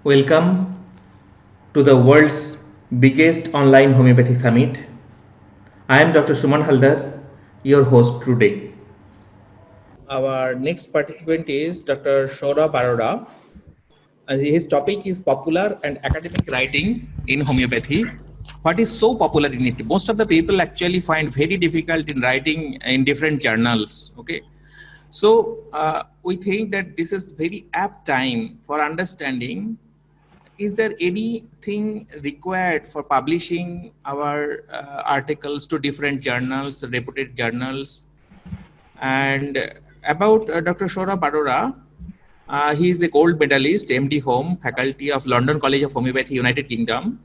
Welcome to the world's biggest online homeopathy summit. I am Dr. Suman Halder, your host today. Our next participant is Dr. Saurav Arora. His topic is popular and academic writing in homeopathy. What is so popular in it? Most of the people actually find very difficult in writing in different journals. Okay, so we think that this is very apt time for understanding. Is there anything required for publishing our articles to different journals, reputed journals? And about Dr. Saurav Arora, he is a gold medalist, MD Home, faculty of London College of Homeopathy, United Kingdom.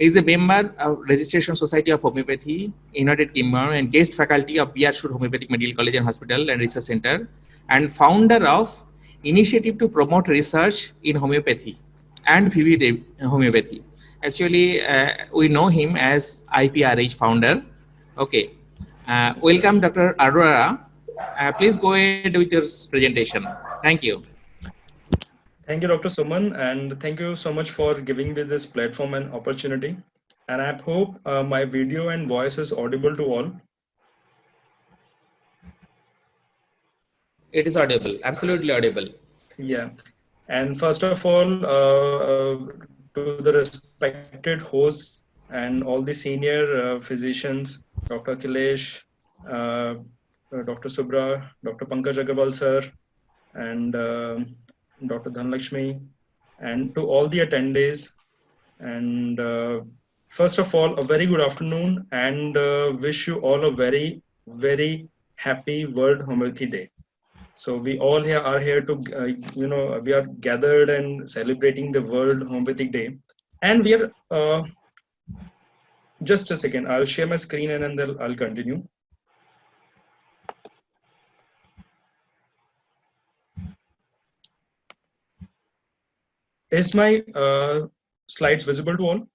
He is a member of Registration Society of Homeopathy, United Kingdom, and guest faculty of Beershore Homeopathic Medical College and Hospital and Research Center, and founder of Initiative to Promote Research in Homeopathy and VV Homeopathy. Actually, we know him as IPRH founder. Okay. Welcome, Dr. Arora. Please go ahead with your presentation. Thank you. Thank you, Dr. Suman, and thank you so much for giving me this platform and opportunity. And I hope my video and voice is audible to all. It is audible, absolutely audible. Yeah. And first of all, to the respected hosts and all the senior physicians, Dr. Kilesh, uh, Dr. Subra, Dr. Pankaj Agarwal sir, and Dr. Dhanlakshmi, and to all the attendees. And first of all, a very good afternoon, and wish you all a very, very happy World Homeopathy Day. So we all here are here to, we are gathered and celebrating the World Homeopathic Day. And we are, just a second, I'll share my screen and then I'll continue. Is my slides visible to all?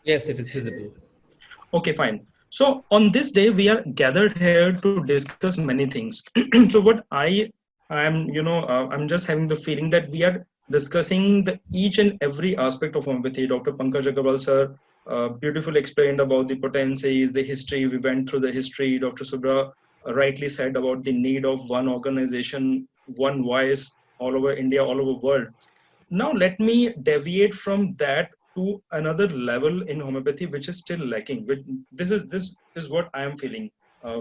Yes, it is visible. Okay, fine. So on this day, we are gathered here to discuss many things. So what I'm just having the feeling that we are discussing the each and every aspect of homeopathy. Dr. Pankaj Agarwal sir beautifully explained about the potencies, the history. We went through the history. Dr. Subra rightly said about the need of one organization, one voice all over India, all over world. Now let me deviate from that to another level in homeopathy, which is still lacking. This is what I am feeling.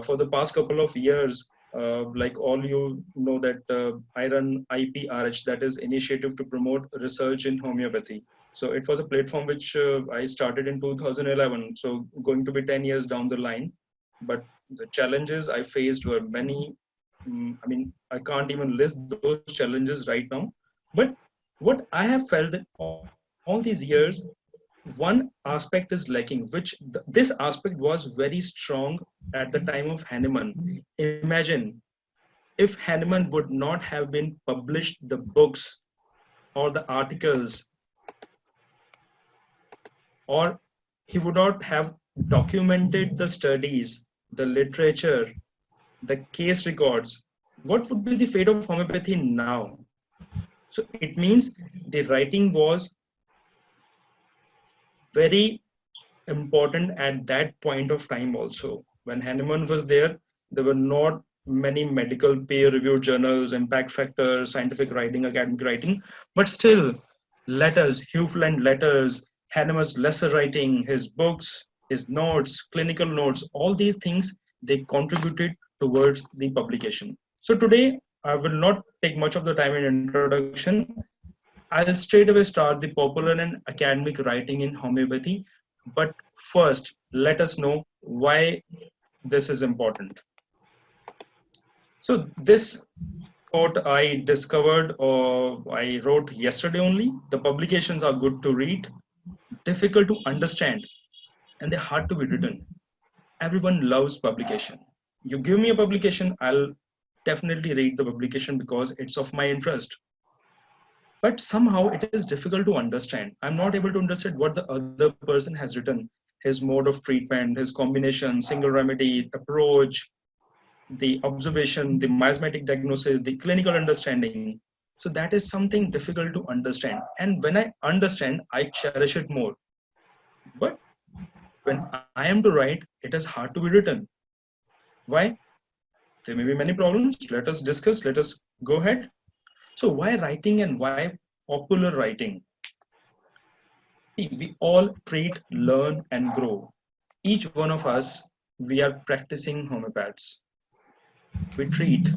For the past couple of years, like all you know that I run IPRH, that is Initiative to Promote Research in Homeopathy. So it was a platform which I started in 2011. So going to be 10 years down the line, but the challenges I faced were many. I mean, I can't even list those challenges right now. But what I have felt that all these years, one aspect is lacking, which this aspect was very strong at the time of Hahnemann. Imagine if Hahnemann would not have been published the books or the articles, or he would not have documented the studies, the literature, the case records, what would be the fate of homeopathy now? So it means the writing was very important at that point of time also. When Hahnemann was there were not many medical peer-reviewed journals, impact factors, scientific writing, academic writing, but still letters, Hufeland letters, Hahnemann's lesser writing, his books, his notes, clinical notes, all these things, they contributed towards the publication. So today, I will not take much of the time in introduction. I'll straight away start the popular and academic writing in homeopathy. But first, let us know why this is important. So this quote I discovered or I wrote yesterday only. The publications are good to read, difficult to understand, and they're hard to be written. Everyone loves publication. You give me a publication, I'll definitely read the publication because it's of my interest. But somehow it is difficult to understand. I'm not able to understand what the other person has written, his mode of treatment, his combination, single remedy, approach, the observation, the miasmatic diagnosis, the clinical understanding. So that is something difficult to understand. And when I understand, I cherish it more. But when I am to write, it is hard to be written. Why? There may be many problems. Let us discuss. Let us go ahead. So why writing and why popular writing? See, we all treat, learn, and grow. Each one of us, we are practicing homeopaths. We treat,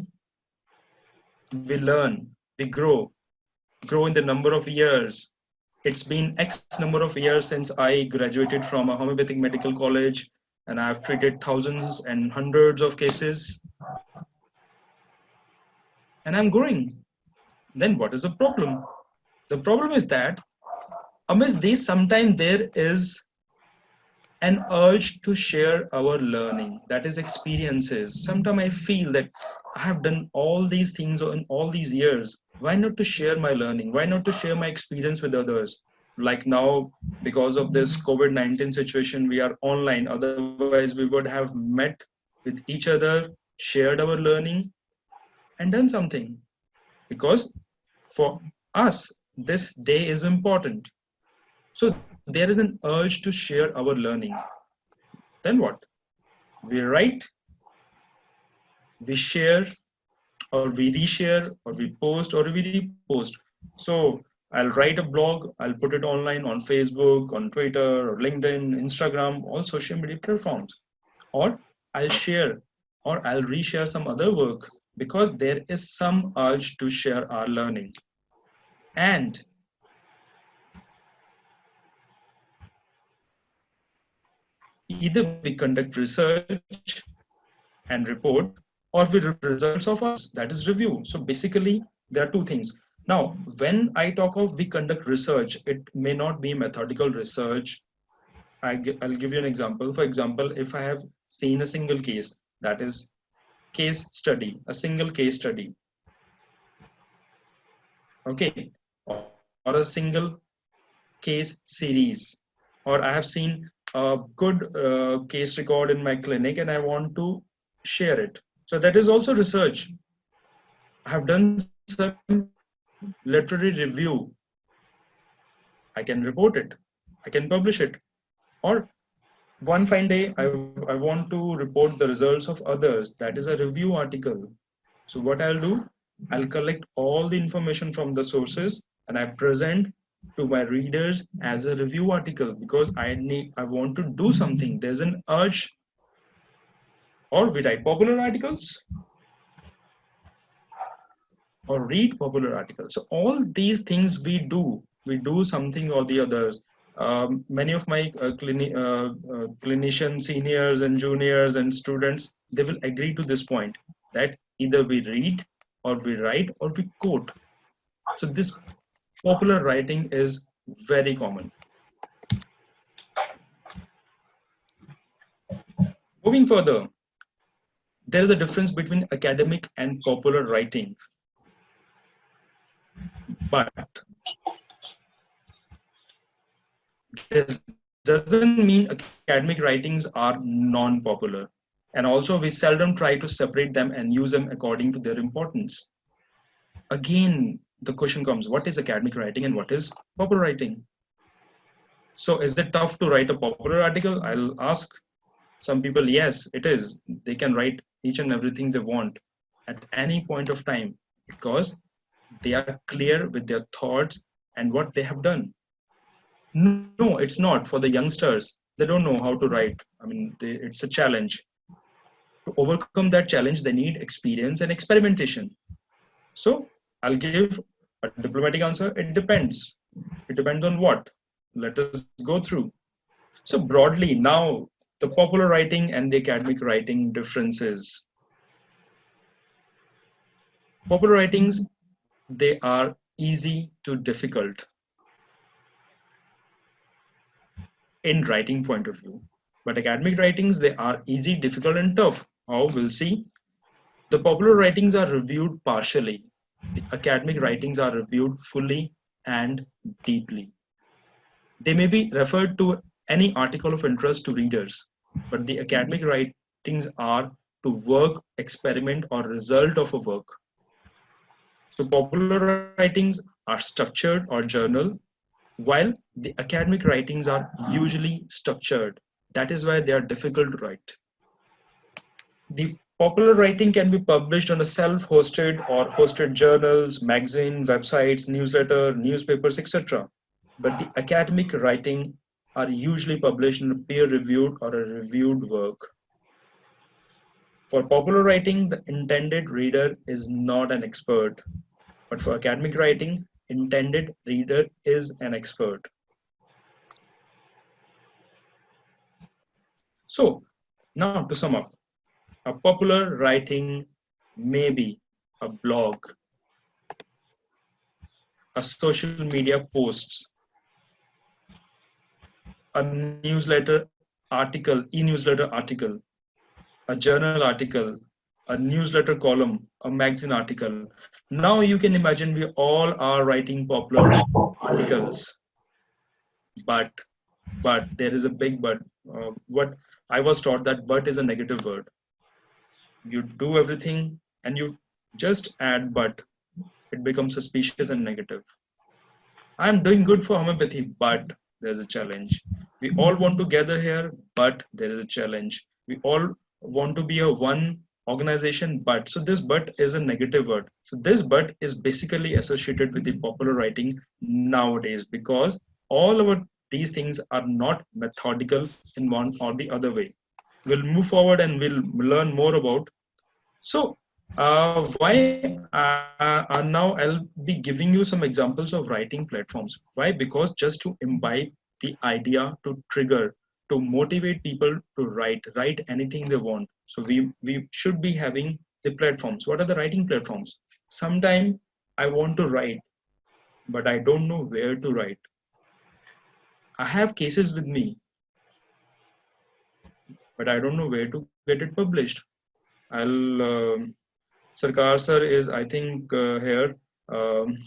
we learn, we grow in the number of years. It's been X number of years since I graduated from a homeopathic medical college, and I've treated thousands and hundreds of cases, and I'm growing. Then what is the problem? The problem is that amidst these, sometimes there is an urge to share our learning, that is experiences. Sometimes I feel that I have done all these things in all these years. Why not to share my learning? Why not to share my experience with others? Like now, because of this COVID-19 situation, we are online. Otherwise, we would have met with each other, shared our learning, and done something. Because for us, this day is important. So there is an urge to share our learning. Then what? We write, we share, or we reshare, or we post, or we repost. So I'll write a blog, I'll put it online on Facebook, on Twitter, or LinkedIn, Instagram, all social media platforms. Or I'll share, or I'll reshare some other work, because there is some urge to share our learning. And either we conduct research and report, or we report the results of others, that is review. So basically there are two things. Now when I talk of we conduct research, it may not be methodical research. I'll give you an example. For example, if I have seen a single case, that is case study, a single case study, okay, or a single case series, or I have seen a good case record in my clinic and I want to share it. So that is also research. I have done some literary review. I can report it. I can publish it. Or one fine day, I want to report the results of others. That is a review article. So what I'll do, I'll collect all the information from the sources and I present to my readers as a review article, because I want to do something. There's an urge. Or we write popular articles, or read popular articles. So all these things we do something or the others. Many of my clinician seniors and juniors and students, they will agree to this point, that either we read, or we write, or we quote. So this popular writing is very common. Moving further, there is a difference between academic and popular writing. But this doesn't mean academic writings are non-popular. And also we seldom try to separate them and use them according to their importance. Again, the question comes, what is academic writing and what is popular writing? So is it tough to write a popular article? I'll ask some people, yes, it is. They can write each and everything they want at any point of time, because they are clear with their thoughts and what they have done. No, it's not. For the youngsters, they don't know how to write. I mean, it's a challenge. To overcome that challenge, they need experience and experimentation. So I'll give a diplomatic answer. It depends. It depends on what. Let us go through. So broadly, now the popular writing and the academic writing differences. Popular writings, they are easy to difficult in writing point of view. But academic writings, they are easy, difficult, and tough. How? We'll see. The popular writings are reviewed partially. The academic writings are reviewed fully and deeply. They may be referred to any article of interest to readers, but the academic writings are to work, experiment, or result of a work. So popular writings are structured or journal, while the academic writings are usually structured. That is why they are difficult to write. The popular writing can be published on a self-hosted or hosted journals, magazine, websites, newsletter, newspapers, etc. But the academic writing are usually published in a peer-reviewed or a reviewed work. For popular writing, the intended reader is not an expert, but for academic writing, intended reader is an expert. So, now to sum up, a popular writing may be a blog, a social media posts, a newsletter article, e-newsletter article, a journal article, a newsletter column, a magazine article. Now you can imagine we all are writing popular articles, but there is a big but. What I was taught that but is a negative word. You do everything and you just add but, it becomes suspicious and negative. I'm doing good for homeopathy, but there's a challenge. We all want to gather here, but there is a challenge. We all want to be a one organization, but so this but is a negative word. So this but is basically associated with the popular writing nowadays because all our these things are not methodical in one or the other way. We'll move forward and we'll learn more about. So, why now I'll be giving you some examples of writing platforms. Why? Because just to imbibe the idea, to trigger, to motivate people to write anything they want. So we should be having the platforms. What are the writing platforms? Sometimes I want to write, but I don't know where to write. I have cases with me, but I don't know where to get it published. I'll Sarkar sir is I think here. Um,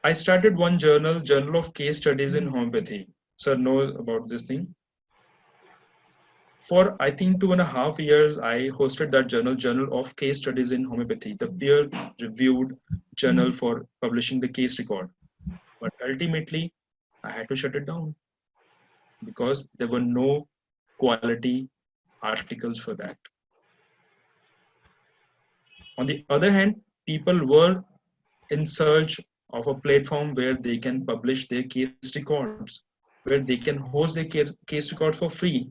I started one journal, Journal of Case Studies in Homeopathy. Sir knows about this thing. For I think 2.5 years, I hosted that journal, Journal of Case Studies in Homeopathy, the peer-reviewed journal for publishing the case record. But ultimately, I had to shut it down because there were no quality articles for that. On the other hand, people were in search of a platform where they can publish their case records, where they can host their case record for free.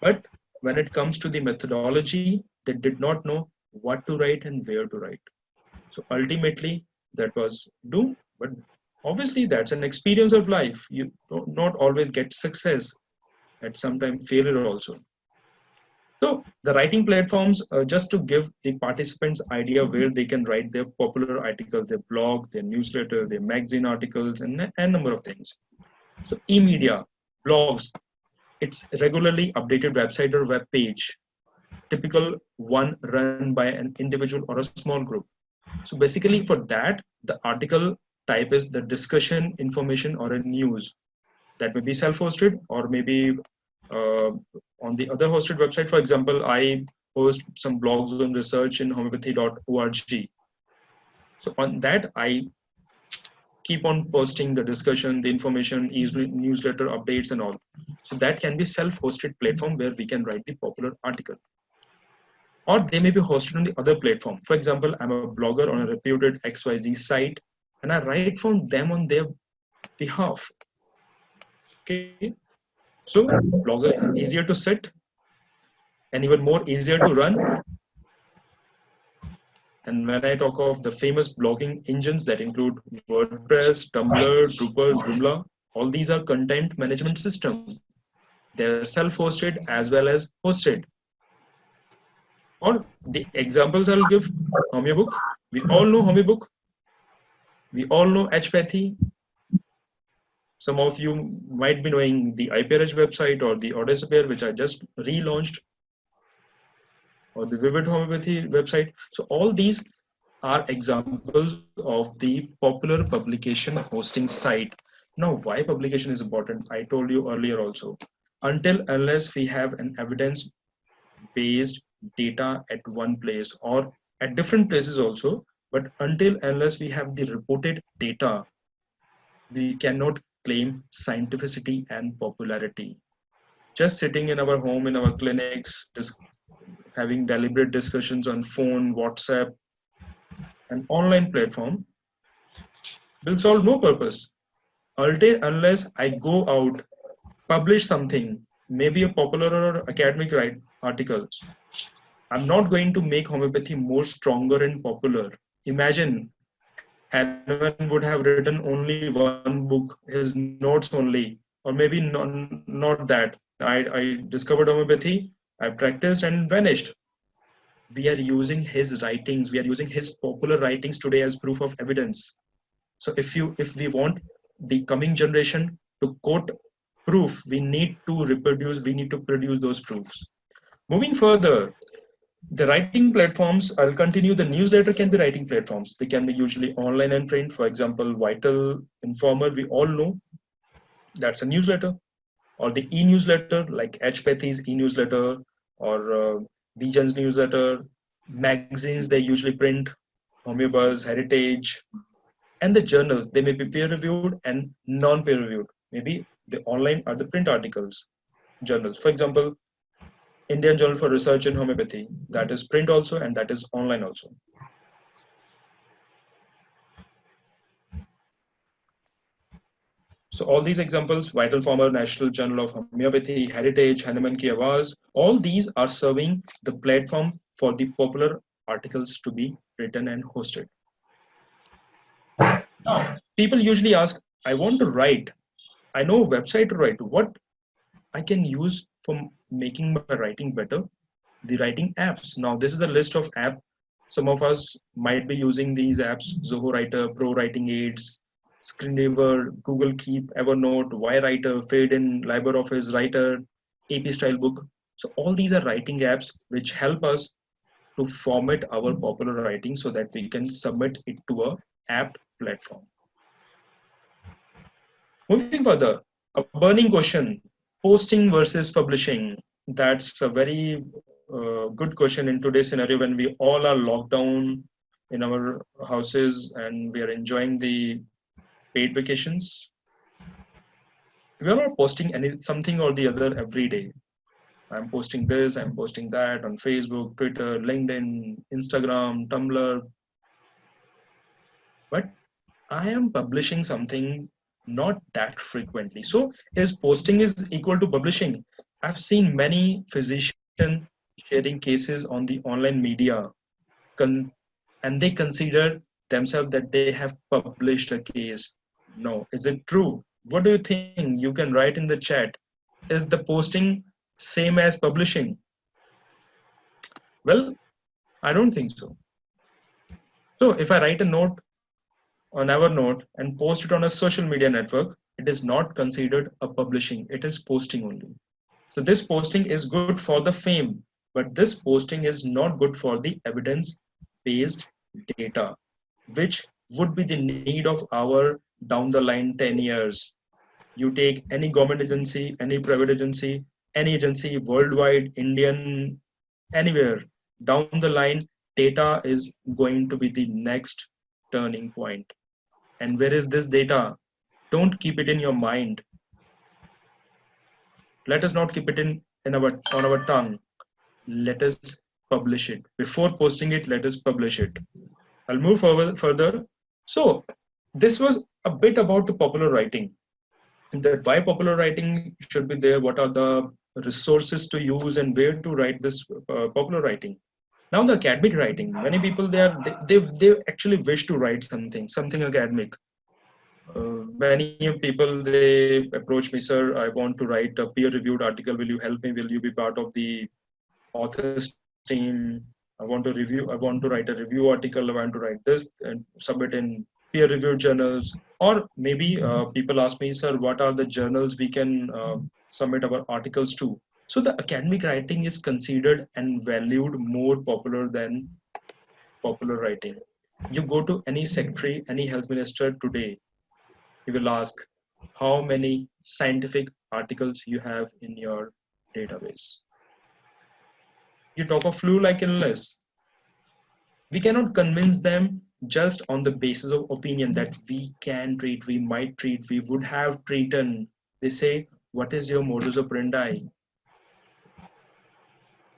But when it comes to the methodology, they did not know what to write and where to write. So ultimately, that was doomed. But obviously, that's an experience of life. You don't not always get success, at sometimes failure also. So the writing platforms, just to give the participants idea where they can write their popular articles, their blog, their newsletter, their magazine articles, and a number of things. So e-media, blogs, it's regularly updated website or web page, typical one run by an individual or a small group. So basically for that, the article type is the discussion, information, or a news that may be self-hosted or maybe uh, on the other hosted website. For example, I host some blogs on research in homeopathy.org. So on that, I keep on posting the discussion, the information, newsletter updates and all. So that can be self-hosted platform where we can write the popular article. Or they may be hosted on the other platform. For example, I'm a blogger on a reputed XYZ site and I write from them on their behalf. Okay. So blogs are easier to set and even more easier to run. And when I talk of the famous blogging engines that include WordPress, Tumblr, Drupal, Joomla, all these are content management systems. They're self-hosted as well as hosted. Or the examples I'll give, Homeobook. We all know Homeobook. We all know Hpathy. Some of you might be knowing the IPRH website or the Odyssepair, which I just relaunched, or the Vivid Homeopathy website. So all these are examples of the popular publication hosting site. Now, why publication is important? I told you earlier also. Until unless we have an evidence-based data at one place, or at different places also. But until unless we have the reported data, we cannot claim scientificity and popularity. Just sitting in our home, in our clinics, having deliberate discussions on phone, WhatsApp, and online platform will solve no purpose. Until unless I go out, publish something, maybe a popular or academic article, I'm not going to make homeopathy more stronger and popular. Imagine Hahnemann would have written only one book, his notes only, or maybe not that. I discovered homeopathy, I practiced and vanished. We are using his writings, we are using his popular writings today as proof of evidence. So if we want the coming generation to quote proof, we need to produce those proofs. Moving further, the writing platforms, I'll continue. The newsletter can be writing platforms. They can be usually online and print. For example, Vital Informer, we all know that's a newsletter, or the e-newsletter like HPathy's e-newsletter, or Bijan's newsletter. Magazines, they usually print, Homeobuzz, Heritage, and the journals. They may be peer-reviewed and non-peer reviewed. Maybe the online or the print articles, journals. For example, Indian Journal for Research in Homeopathy, that is print also and that is online also. So all these examples, Vital Farmer, National Journal of Homeopathy, Heritage, Hahnemann Ki Awaaz, all these are serving the platform for the popular articles to be written and hosted. Now, people usually ask, I want to write. I know a website to write. What I can use for making my writing better? The writing apps. Now, this is a list of apps. Some of us might be using these apps: Zoho Writer, Pro Writing Aids, Screensaver, Google Keep, Evernote, YWriter, Fade-in, LibreOffice Writer, AP Style Book. So all these are writing apps which help us to format our popular writing so that we can submit it to a app platform. Moving further, a burning question: posting versus publishing. That's a very good question in today's scenario when we all are locked down in our houses and we are enjoying the paid vacations. We are not posting something or the other every day. I'm posting this, I'm posting that on Facebook, Twitter, LinkedIn, Instagram, Tumblr, but I am publishing something not that frequently. So is posting is equal to publishing? I've seen many physicians sharing cases on the online media, con- and they consider themselves that they have published a case. No, is it true? What do you think? You can write in the chat. Is the posting same as publishing? Well, I don't think so. So if I write a note on Evernote and post it on a social media network, it is not considered a publishing. It is posting only. So this posting is good for the fame, but this posting is not good for the evidence-based data, which would be the need of our down the line 10 years. You take any government agency, any private agency, any agency worldwide, Indian, anywhere, down the line, data is going to be the next turning point. And where is this data? Don't keep it in your mind. Let us not keep it in our on our tongue. Let us publish it. Before posting it, let us publish it. I'll move further. So this was a bit about the popular writing. That why popular writing should be there, what are the resources to use and where to write this popular writing. Now the academic writing, many people they actually wish to write something academic. Many people they approach me, sir, I want to write a peer reviewed article, will you help me, will you be part of the authors team? I want to write a review article, I want to write this and submit in peer reviewed journals. Or maybe people ask me, sir, what are the journals we can submit our articles to? So the academic writing is considered and valued more popular than popular writing. You go to any secretary, any health minister today, he will ask how many scientific articles you have in your database. You talk of flu like illness. We cannot convince them just on the basis of opinion that we can treat, we might treat, we would have treated. They say, what is your modus operandi?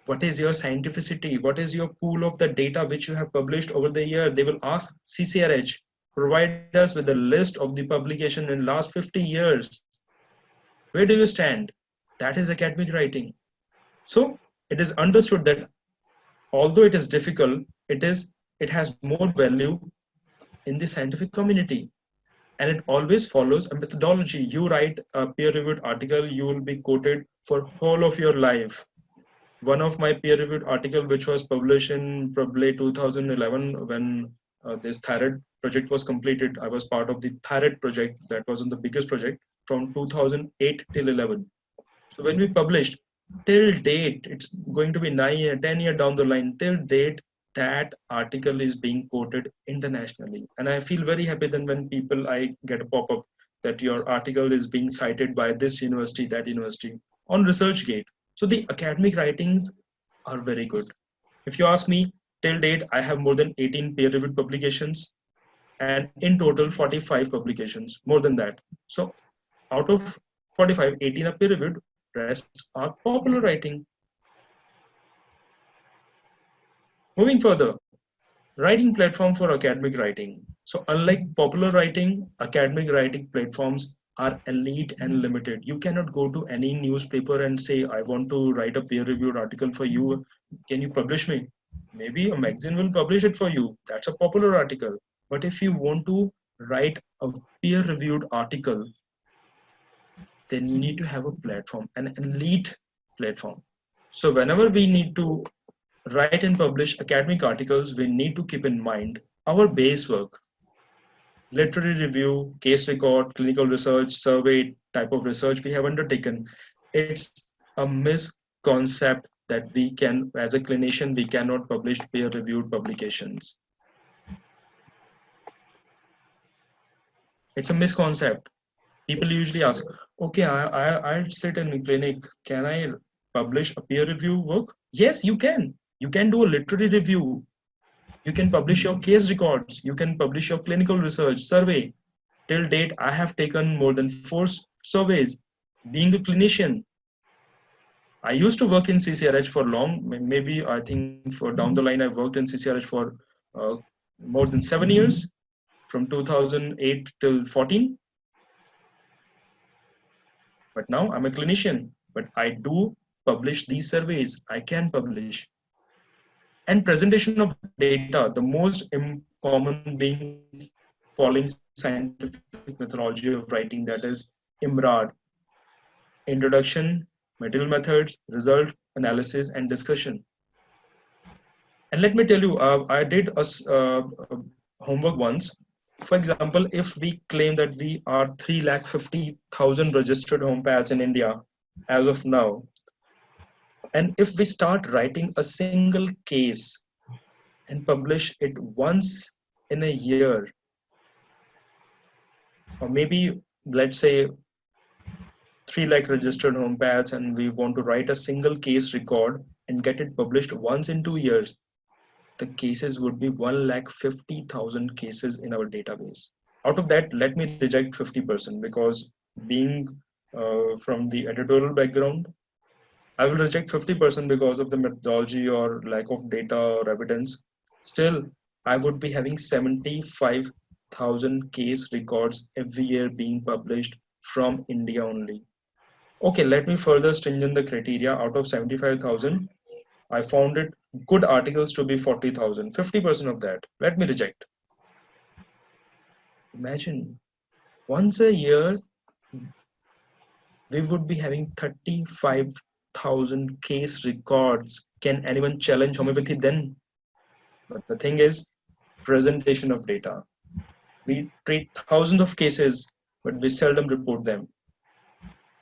What is your scientificity? What is your pool of the data which you have published over the year? They will ask CCRH, provide us with a list of the publication in last 50 years. Where do you stand? That is academic writing. So it is understood that although it is difficult, it has more value in the scientific community, and it always follows a methodology. You write a peer-reviewed article, you will be quoted for whole of your life. One of my peer-reviewed article, which was published in probably 2011 when this thyroid project was completed. I was part of the thyroid project that was on the biggest project from 2008 till 11. So when we published, till date, it's going to be 9 or 10 years down the line, till date, that article is being quoted internationally. And I feel very happy then when people, I get a pop-up that your article is being cited by this university, that university on ResearchGate. So the academic writings are very good. If you ask me, till date, I have more than 18 peer-reviewed publications and in total 45 publications, more than that. So out of 45, 18 are peer-reviewed, rest are popular writing. Moving further, writing platform for academic writing. So unlike popular writing, academic writing platforms are elite and limited. You cannot go to any newspaper and say, I want to write a peer-reviewed article for you. Can you publish me? Maybe a magazine will publish it for you. That's a popular article. But if you want to write a peer-reviewed article, then you need to have a platform, an elite platform. So whenever we need to write and publish academic articles, we need to keep in mind our base work, literary review, case record, clinical research, survey type of research we have undertaken. It's a misconcept that we can, as a clinician, we cannot publish peer-reviewed publications. It's a misconcept. People usually ask, okay, I sit in a clinic, can I publish a peer review work? Yes, you can. You can do a literary review. You can publish your case records. You can publish your clinical research survey. Till date, I have taken more than 4 surveys. Being a clinician, I used to work in CCRH for long. Maybe I think for down the line, I worked in CCRH for uh, more than 7 years, from 2008 till 14. But now I'm a clinician, but I do publish these surveys. I can publish. And presentation of data, the most common being following scientific methodology of writing, that is IMRAD: introduction, material methods, result, analysis, and discussion. And let me tell you, I did homework once. For example, if we claim that we are 350,000 registered homeopaths in India as of now, and if we start writing a single case and publish it once in a year, or maybe let's say 3 lakh registered homeopaths, and we want to write a single case record and get it published once in 2 years, the cases would be 1,50,000 cases in our database. Out of that, let me reject 50% because being from the editorial background, I will reject 50% because of the methodology or lack of data or evidence. Still, I would be having 75,000 case records every year being published from India only. Okay, let me further stringent the criteria. Out of 75,000, I found it good articles to be 40,000, 50% of that. Let me reject. Imagine once a year, we would be having 35,000 case records. Can anyone challenge homeopathy then? But the thing is, presentation of data. We treat thousands of cases, but we seldom report them.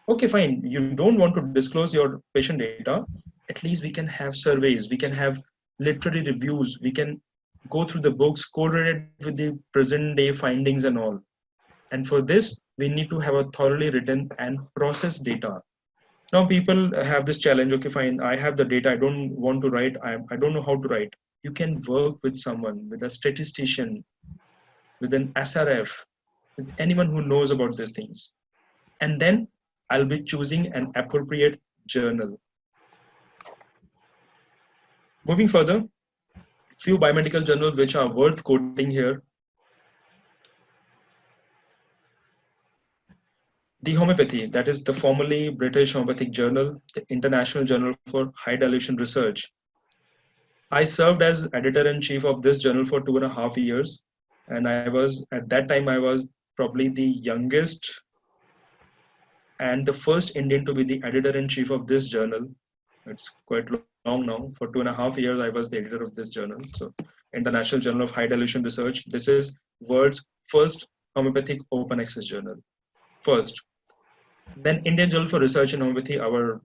Okay, fine. You don't want to disclose your patient data. At least we can have surveys. We can have literary reviews. We can go through the books correlated with the present day findings and all. And for this, we need to have a thoroughly written and processed data. Now people have this challenge. Okay, fine. I have the data. I don't want to write. I don't know how to write. You can work with someone, with a statistician, with an SRF, with anyone who knows about these things. And then I'll be choosing an appropriate journal. Moving further, few biomedical journals which are worth quoting here. The Homeopathy, that is the formerly British Homeopathic Journal, the International Journal for High Dilution Research. I served as editor-in-chief of this journal for 2.5 years, and I was at that time I was probably the youngest and the first Indian to be the editor-in-chief of this journal. It's quite long now. For 2.5 years, I was the editor of this journal. So, International Journal of High Dilution Research. This is world's first homeopathic open access journal. First. Then Indian Journal for Research in Homeopathy, our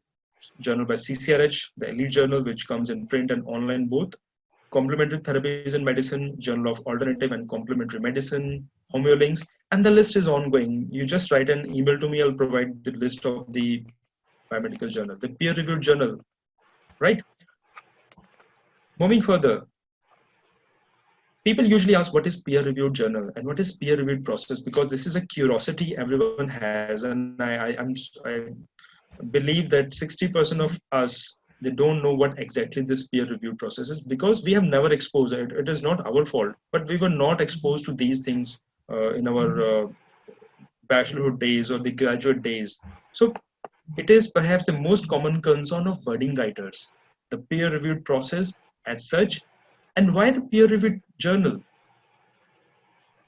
journal by CCRH, the elite journal, which comes in print and online both. Complementary Therapies in Medicine, Journal of Alternative and Complementary Medicine, HomeoLinks, and the list is ongoing. You just write an email to me, I'll provide the list of the biomedical journal, the peer-reviewed journal, right? Moving further, people usually ask what is peer-reviewed journal and what is peer-reviewed process, because this is a curiosity everyone has, and I believe that 60% of us, they don't know what exactly this peer review process is, because we have never exposed it. It is not our fault, but we were not exposed to these things in our bachelorhood days or the graduate days. So it is perhaps the most common concern of budding writers, the peer reviewed process as such. And why the peer reviewed journal?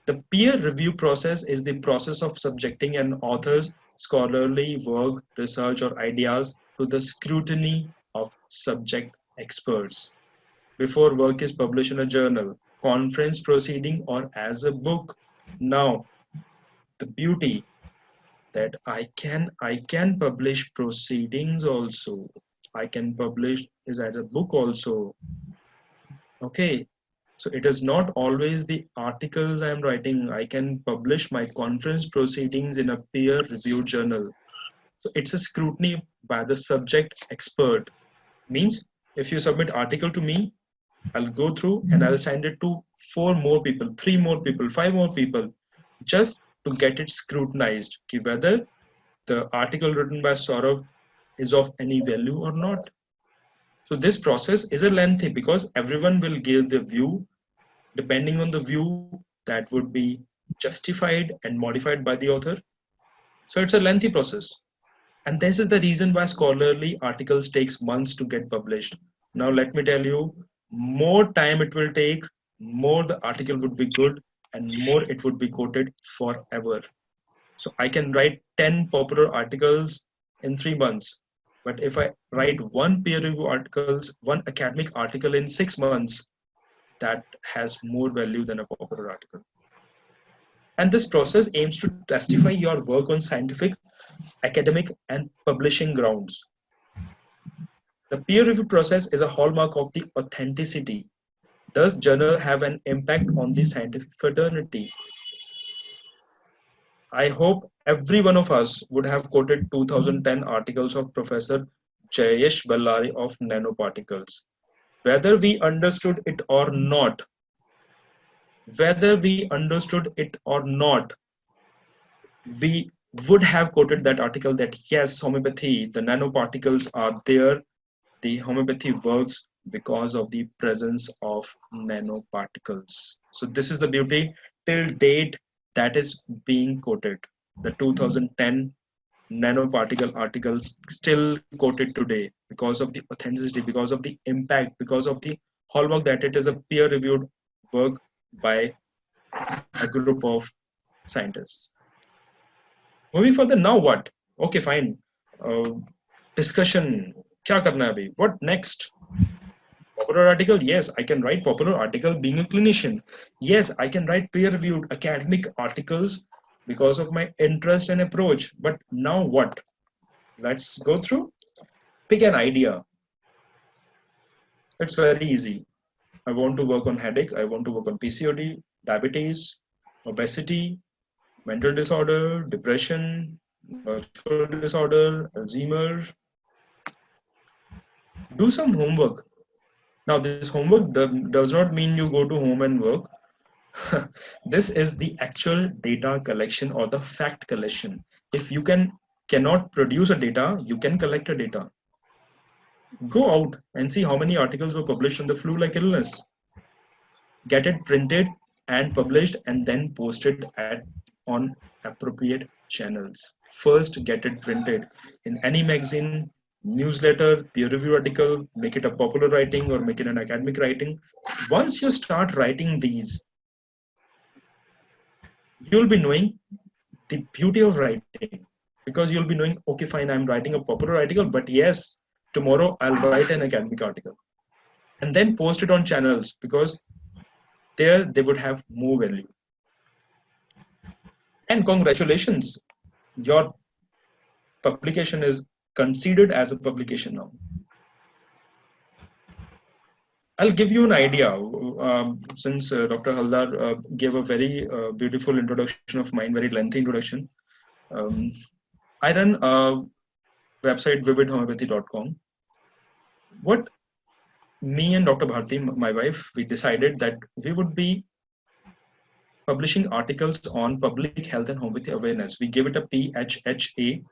The peer review process is the process of subjecting an author's scholarly work, research, or ideas to the scrutiny of subject experts before work is published in a journal, conference proceeding, or as a book. Now, the beauty that I can publish proceedings also. I can publish is as a book also. Okay, so it is not always the articles I am writing. I can publish my conference proceedings in a peer-reviewed journal. So it's a scrutiny by the subject expert. Means if you submit article to me, I'll go through and I'll send it to 4 more people, 3 more people, 5 more people, just to get it scrutinized. Ki whether the article written by Saurav is of any value or not. So this process is a lengthy, because everyone will give the view. Depending on the view, that would be justified and modified by the author. So it's a lengthy process. And this is the reason why scholarly articles takes months to get published. Now let me tell you, more time it will take, more the article would be good, and more it would be quoted forever. So I can write 10 popular articles in 3 months. But if I write one peer review articles, one academic article in 6 months, that has more value than a popular article. And this process aims to testify your work on scientific, academic, and publishing grounds. The peer review process is a hallmark of the authenticity. Does journal have an impact on the scientific fraternity? I hope every one of us would have quoted 2010 articles of Professor Jayesh Ballari of nanoparticles. Whether we understood it or not, whether we understood it or not, we would have quoted that article that yes, homeopathy, the nanoparticles are there. The homeopathy works because of the presence of nanoparticles. So this is the beauty till date that is being quoted. The 2010 nanoparticle articles still quoted today because of the authenticity, because of the impact, because of the hallmark that it is a peer-reviewed work by a group of scientists. Moving further, now what? Okay, fine. Uh, Discussion. क्या करना है अभी? What next? Popular article? Yes, I can write popular article being a clinician. Yes, I can write peer-reviewed academic articles because of my interest and approach. But now what? Let's go through. Pick an idea. It's very easy. I want to work on headache. I want to work on PCOD, diabetes, obesity, mental disorder, depression, neurological disorder, Alzheimer's. Do some homework. Now, this homework does not mean you go to home and work. This is the actual data collection or the fact collection. If you cannot produce a data, you can collect a data. Go out and see how many articles were published on the flu-like illness. Get it printed and published, and then post it on appropriate channels. First, get it printed in any magazine, newsletter, peer review article, make it a popular writing or make it an academic writing. Once you start writing these, you'll be knowing the beauty of writing, because you'll be knowing, okay, fine, I'm writing a popular article, but yes, tomorrow I'll write an academic article, and then post it on channels, because there they would have more value. And congratulations, your publication is considered as a publication now. I'll give you an idea, since Dr. Haldar gave a very beautiful introduction of mine, very lengthy introduction. Um, I run a website, vividhomeopathy.com. What me and Dr. Bharti, my wife, we decided that we would be publishing articles on public health and homeopathy awareness. We give it a PHHA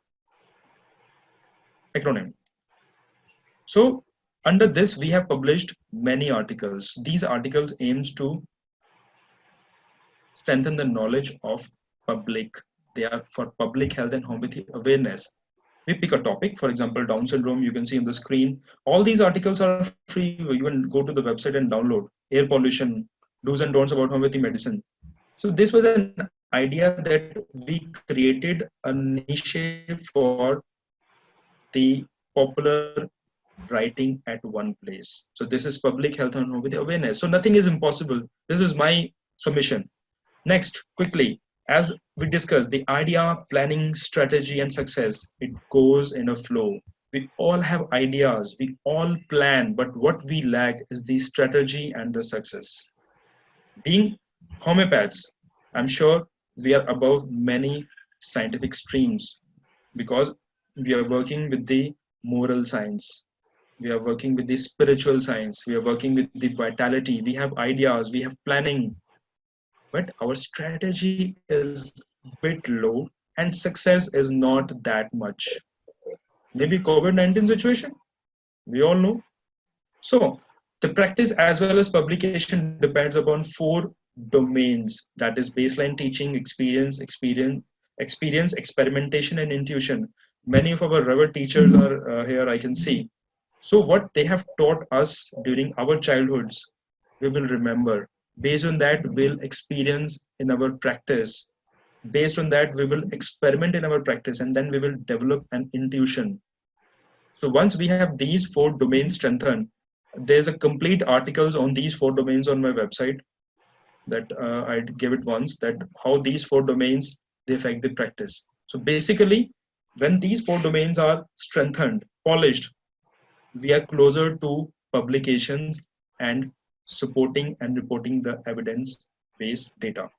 acronym. So under this, we have published many articles. These articles aims to strengthen the knowledge of public. They are for public health and homeopathy awareness. We pick a topic, for example, Down syndrome, you can see on the screen. All these articles are free. You can go to the website and download. Air pollution, do's and don'ts about homeopathy medicine. So this was an idea that we created a niche for the popular writing at one place. So this is public health and homeopathy awareness. So nothing is impossible. This is my submission. Next, quickly, as we discussed, the idea, planning, strategy, and success, it goes in a flow. We all have ideas, we all plan, but what we lack is the strategy and the success. Being homeopaths, I'm sure we are above many scientific streams, because we are working with the moral science. We are working with the spiritual science. We are working with the vitality. We have ideas, we have planning, but our strategy is bit low and success is not that much. Maybe COVID-19 situation, we all know. So the practice as well as publication depends upon four domains, that is baseline teaching, experience, experimentation, and intuition. Many of our revered teachers are here, I can see. So what they have taught us during our childhoods, we will remember. Based on that, we'll experience in our practice. Based on that, we will experiment in our practice, and then we will develop an intuition. So once we have these four domains strengthened, there's a complete articles on these four domains on my website that I gave it once, that how these four domains they affect the practice. So basically, when these four domains are strengthened, polished, we are closer to publications and supporting and reporting the evidence-based data.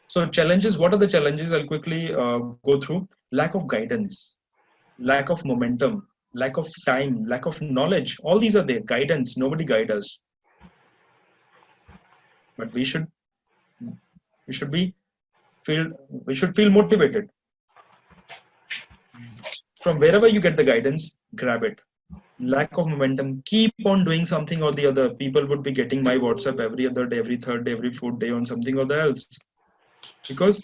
So challenges, what are the challenges? I'll quickly go through. Lack of guidance, lack of momentum, lack of time, lack of knowledge. All these are there. Guidance, nobody guide us. But we should be feel we should feel motivated. From wherever you get the guidance, grab it. Lack of momentum, keep on doing something or the other. People would be getting my WhatsApp every other day, every third day, every fourth day on something or the else, because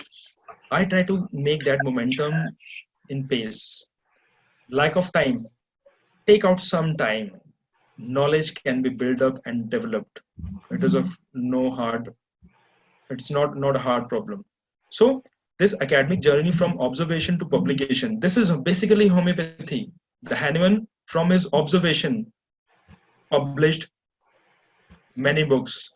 I try to make that momentum in pace. Lack of time, take out some time. Knowledge can be built up and developed. It is of no hard, it's not a hard problem. So this academic journey from observation to publication, this is basically homeopathy. The Hahnemann, from his observation, published many books,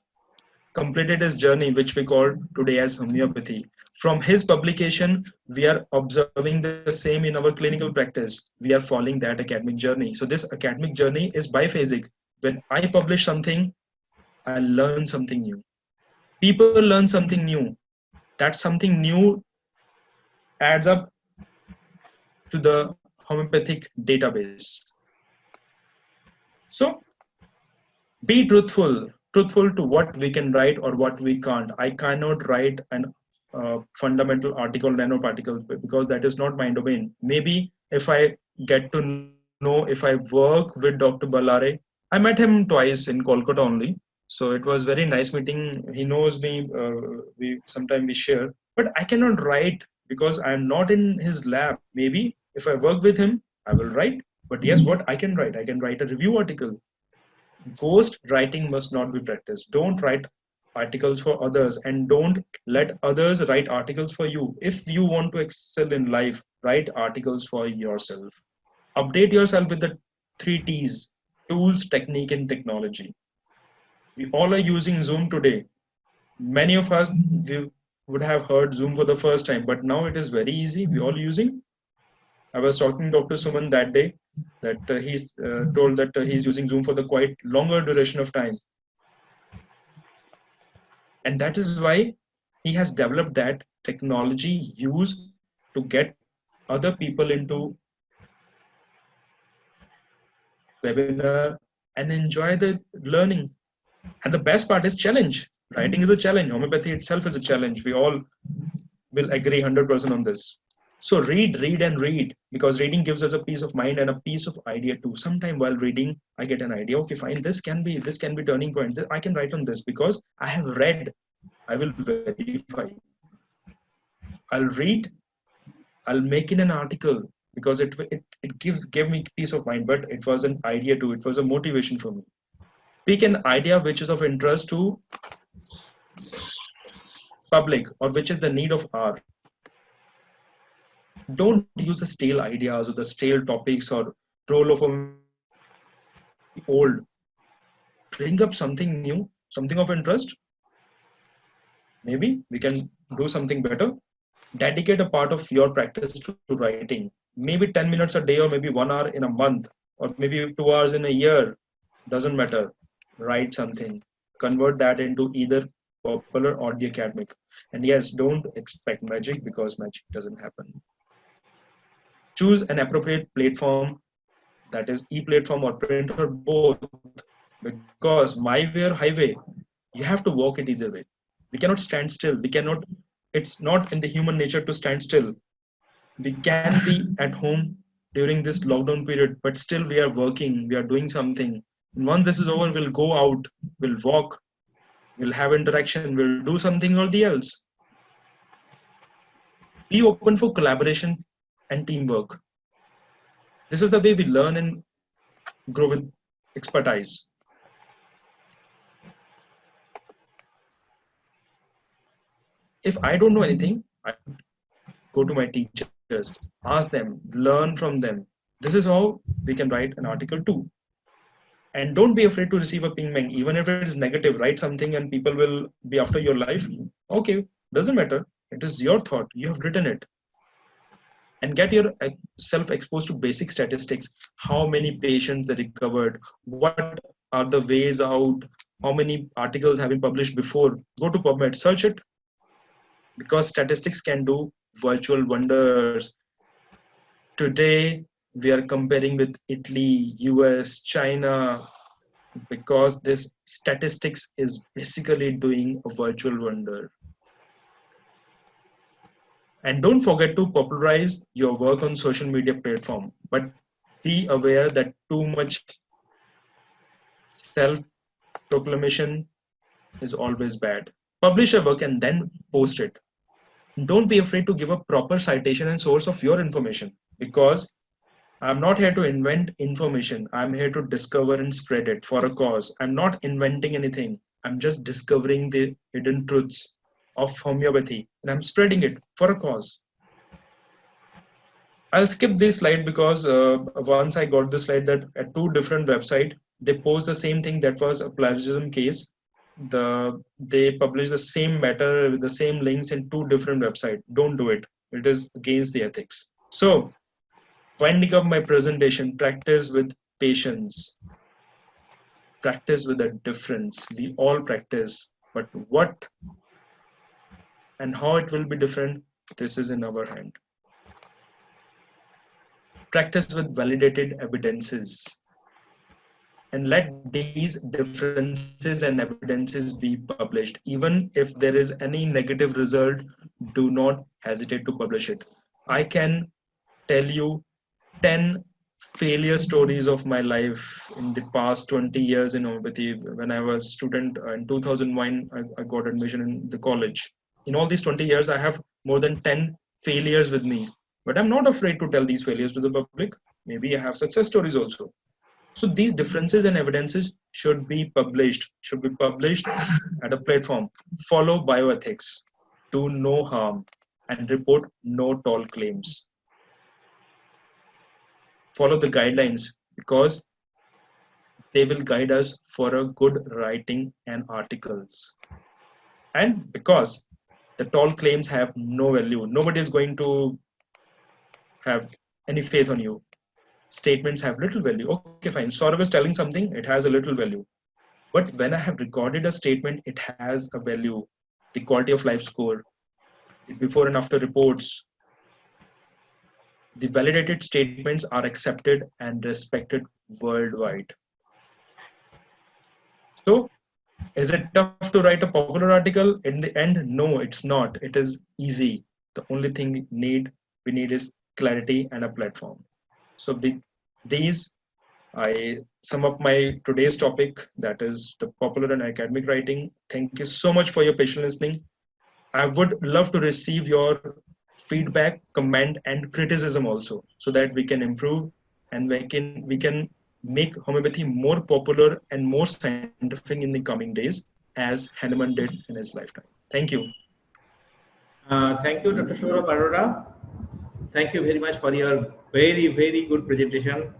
completed his journey, which we call today as homeopathy. From his publication, we are observing the same in our clinical practice. We are following that academic journey. So this academic journey is biphasic. When I publish something, I learn something new. People learn something new. That something new adds up to the homeopathic database. So Be truthful to what we can write or what we can't. I cannot write an fundamental article nanoparticles because that is not my domain. Maybe if I get to know, if I work with Dr. Ballare, I met him twice in Kolkata only, so it was very nice meeting. He knows me. We sometimes we share, but I cannot write because I am not in his lab. Maybe if I work with him, I will write. But yes, what I can write, I can write a review article. Ghost writing must not be practiced. Don't write articles for others and don't let others write articles for you. If you want to excel in life, write articles for yourself. Update yourself with the three T's: tools, technique, and technology. We all are using Zoom today. Many of us we would have heard Zoom for the first time, but now it is very easy. We all using. I was talking to Dr. Suman that day that he's told that he's using Zoom for the quite longer duration of time, and that is why he has developed that technology used to get other people into webinar and enjoy the learning. And the best part is challenge. Writing is a challenge. Homeopathy itself is a challenge. We all will agree 100% on this. So read, and read, because reading gives us a peace of mind and a piece of idea too. Sometime while reading, I get an idea. Okay, fine. This can be turning point. I can write on this because I have read. I will verify. I'll read. I'll make it an article because it gave me peace of mind. But it was an idea too. It was a motivation for me. Pick an idea which is of interest to public or which is the need of our. Don't use the stale ideas or the stale topics or role of homeopathy which are very old. Bring up something new, something of interest. Maybe we can do something better. Dedicate a part of your practice to writing. Maybe 10 minutes a day, or maybe 1 hour in a month, or maybe 2 hours in a year. Doesn't matter. Write something. Convert that into either popular or the academic. And yes, don't expect magic because magic doesn't happen. Choose an appropriate platform, that is e-platform or print or both, because my way or highway, you have to walk it either way. We cannot stand still. It's not in the human nature to stand still. We can be at home during this lockdown period, but still we are working, we are doing something. And once this is over, we'll go out, we'll walk, we'll have interaction, we'll do something or the else. Be open for collaboration and teamwork. This is the way we learn and grow with expertise. If I don't know anything, I go to my teachers, ask them, learn from them. This is how we can write an article too. And don't be afraid to receive a ping meng, even if it is negative. Write something and people will be after your life. Okay, doesn't matter. It is your thought. You have written it. And get yourself exposed to basic statistics. How many patients they recovered? What are the ways out? How many articles have been published before? Go to PubMed, search it, because statistics can do virtual wonders. Today, we are comparing with Italy, US, China, because this statistics is basically doing a virtual wonder. And don't forget to popularize your work on social media platform, but be aware that too much self proclamation is always bad. Publish a work and then post it. Don't be afraid to give a proper citation and source of your information, because I'm not here to invent information. I'm here to discover and spread it for a cause. I'm not inventing anything. I'm just discovering the hidden truths of homeopathy and I'm spreading it for a cause. I'll skip this slide because once I got the slide that at two different websites, they post the same thing that was a plagiarism case. They publish the same matter with the same links in two different websites. Don't do it. It is against the ethics. So winding up my presentation, practice with patience, practice with a difference. We all practice, but what and how it will be different, this is in our hand. Practice with validated evidences. and let these differences and evidences be published. Even if there is any negative result, do not hesitate to publish it. I can tell you 10 failure stories of my life in the past 20 years in homeopathy. When I was student in 2001, I got admission in the college. In all these 20 years, I have more than 10 failures with me. But I'm not afraid to tell these failures to the public. Maybe I have success stories also. So these differences and evidences should be published at a platform. Follow bioethics, do no harm, and report no tall claims. Follow the guidelines because they will guide us for a good writing and articles. And because the tall claims have no value, nobody is going to have any faith on you. Statements have little value. Okay, fine. Saurav is telling something, it has a little value. But when I have recorded a statement, it has a value. The quality of life score, the before and after reports, the validated statements are accepted and respected worldwide. So, is it tough to write a popular article? In the end, no, it's not. It is easy. The only thing we need is clarity and a platform. So with these, I sum up my today's topic, that is the popular and academic writing. Thank you so much for your patient listening. I would love to receive your feedback, comment, and criticism also, so that we can improve and we can make homeopathy more popular and more scientific in the coming days, as Hahnemann did in his lifetime. Thank you. Thank you, Dr. Saurav Arora. Thank you very much for your very, very good presentation.